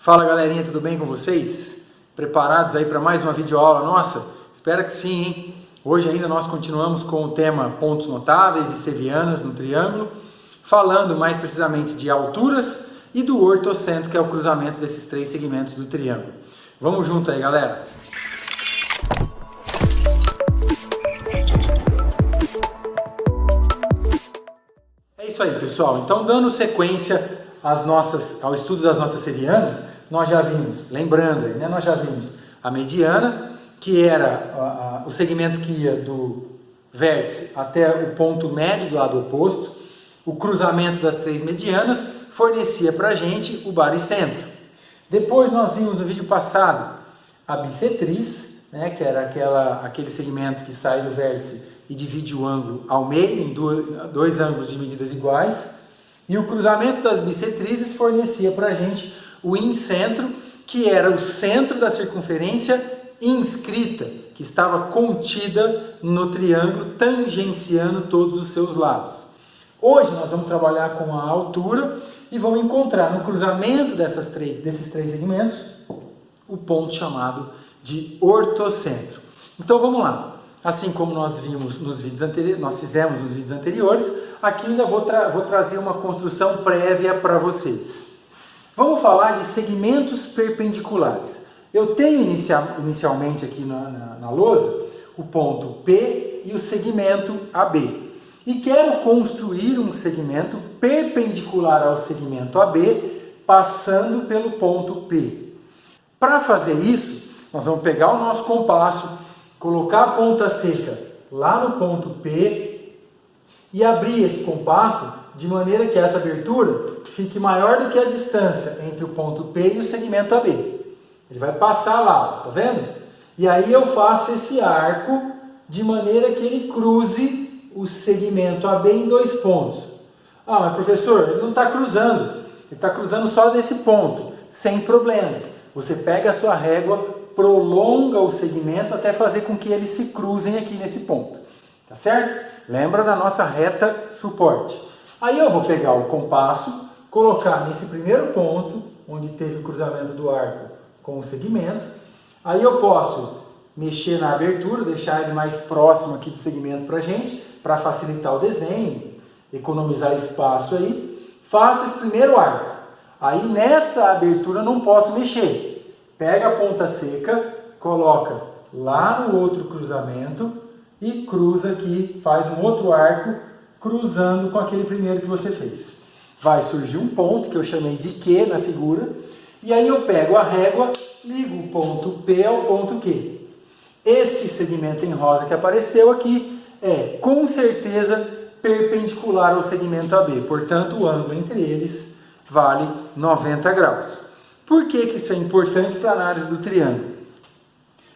Fala galerinha, tudo bem com vocês? Preparados aí para mais uma videoaula nossa? Espero que sim, hein? Hoje ainda nós continuamos com o tema pontos notáveis e sevianas no triângulo, falando mais precisamente de alturas e do ortocentro, que é o cruzamento desses três segmentos do triângulo. Vamos junto aí, galera! É isso aí, pessoal. Então, dando sequência ao estudo das nossas sevianas, nós já vimos, lembrando aí, né? Nós já vimos a mediana, que era o segmento que ia do vértice até o ponto médio do lado oposto. O cruzamento das três medianas fornecia para a gente o baricentro. Depois nós vimos no vídeo passado a bissetriz, né? Que era aquele segmento que sai do vértice e divide o ângulo ao meio em dois ângulos de medidas iguais. E o cruzamento das bissetrizes fornecia para a gente o incentro, que era o centro da circunferência inscrita, que estava contida no triângulo, tangenciando todos os seus lados. Hoje nós vamos trabalhar com a altura e vamos encontrar no cruzamento desses três segmentos o ponto chamado de ortocentro. Então vamos lá. Assim como nós vimos nos vídeos anteriores, nós fizemos nos vídeos anteriores, aqui ainda vou trazer uma construção prévia para vocês. Vamos falar de segmentos perpendiculares. Eu tenho inicialmente aqui na lousa o ponto P e o segmento AB. E quero construir um segmento perpendicular ao segmento AB, passando pelo ponto P. Para fazer isso, nós vamos pegar o nosso compasso, colocar a ponta seca lá no ponto P e abrir esse compasso de maneira que essa abertura fique maior do que a distância entre o ponto P e o segmento AB. Ele vai passar lá, tá vendo? E aí eu faço esse arco de maneira que ele cruze o segmento AB em dois pontos. Ah, mas professor, ele não está cruzando. Ele está cruzando só nesse ponto, sem problemas. Você pega a sua régua, prolonga o segmento até fazer com que eles se cruzem aqui nesse ponto. Tá certo? Lembra da nossa reta suporte. Aí eu vou pegar o compasso, colocar nesse primeiro ponto, onde teve o cruzamento do arco com o segmento. Aí eu posso mexer na abertura, deixar ele mais próximo aqui do segmento para a gente, para facilitar o desenho, economizar espaço aí. Faço esse primeiro arco. Aí nessa abertura eu não posso mexer. Pega a ponta seca, coloca lá no outro cruzamento e cruza aqui, faz um outro arco, cruzando com aquele primeiro que você fez. Vai surgir um ponto que eu chamei de Q na figura, e aí eu pego a régua, ligo o ponto P ao ponto Q. Esse segmento em rosa que apareceu aqui é, com certeza, perpendicular ao segmento AB, portanto o ângulo entre eles vale 90 graus. Por que isso é importante para a análise do triângulo?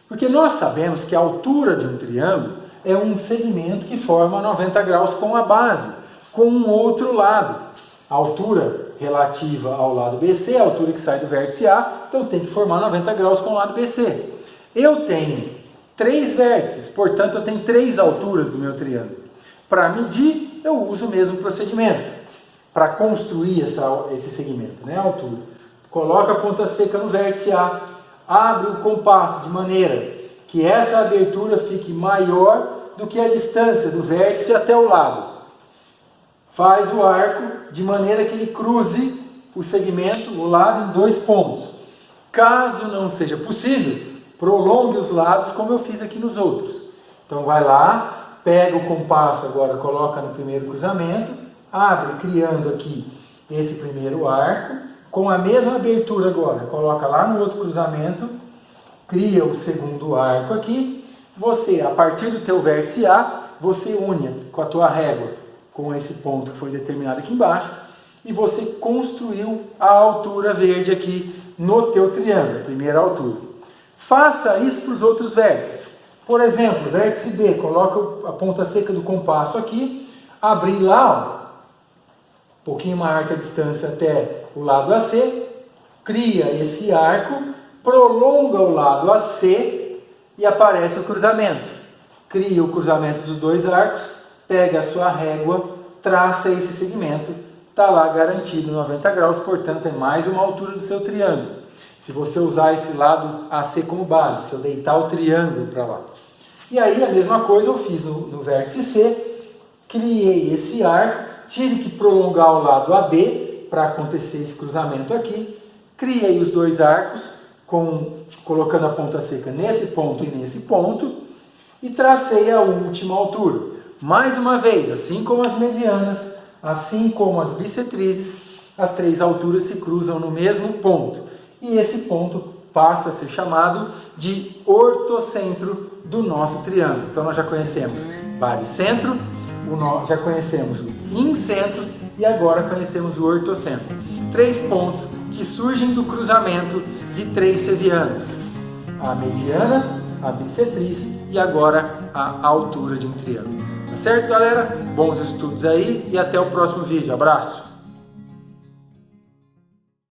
Porque nós sabemos que a altura de um triângulo é um segmento que forma 90 graus com a base, com um outro lado. A altura relativa ao lado BC, a altura que sai do vértice A, então tem que formar 90 graus com o lado BC. Eu tenho três vértices, portanto eu tenho três alturas do meu triângulo. Para medir, eu uso o mesmo procedimento, para construir esse segmento, né, a altura. Coloca a ponta seca no vértice A, abre o compasso de maneira que essa abertura fique maior do que a distância do vértice até o lado. Faz o arco de maneira que ele cruze o segmento, o lado, em dois pontos. Caso não seja possível, prolongue os lados como eu fiz aqui nos outros. Então vai lá, pega o compasso agora, coloca no primeiro cruzamento, abre criando aqui esse primeiro arco, com a mesma abertura agora, coloca lá no outro cruzamento, cria o segundo arco aqui. Você, a partir do teu vértice A, você une com a tua régua com esse ponto que foi determinado aqui embaixo, e você construiu a altura verde aqui no teu triângulo, primeira altura. Faça isso para os outros vértices. Por exemplo, vértice B, coloca a ponta seca do compasso aqui, abrir lá, um pouquinho maior que a distância até o lado AC, cria esse arco, prolonga o lado AC e aparece o cruzamento. Cria o cruzamento dos dois arcos, pega a sua régua, traça esse segmento, está lá garantido 90 graus, portanto é mais uma altura do seu triângulo. Se você usar esse lado AC como base, se eu deitar o triângulo para lá. E aí a mesma coisa eu fiz no vértice C, criei esse arco, tive que prolongar o lado AB para acontecer esse cruzamento aqui, criei os dois arcos, colocando a ponta seca nesse ponto e nesse ponto, e tracei a última altura. Mais uma vez, assim como as medianas, assim como as bissetrizes, as três alturas se cruzam no mesmo ponto. E esse ponto passa a ser chamado de ortocentro do nosso triângulo. Então nós já conhecemos baricentro, já conhecemos o incentro e agora conhecemos o ortocentro. Três pontos que surgem do cruzamento de três serianas: a mediana, a bissetriz e agora a altura de um triângulo. Tá certo, galera? Bons estudos aí e até o próximo vídeo. Abraço!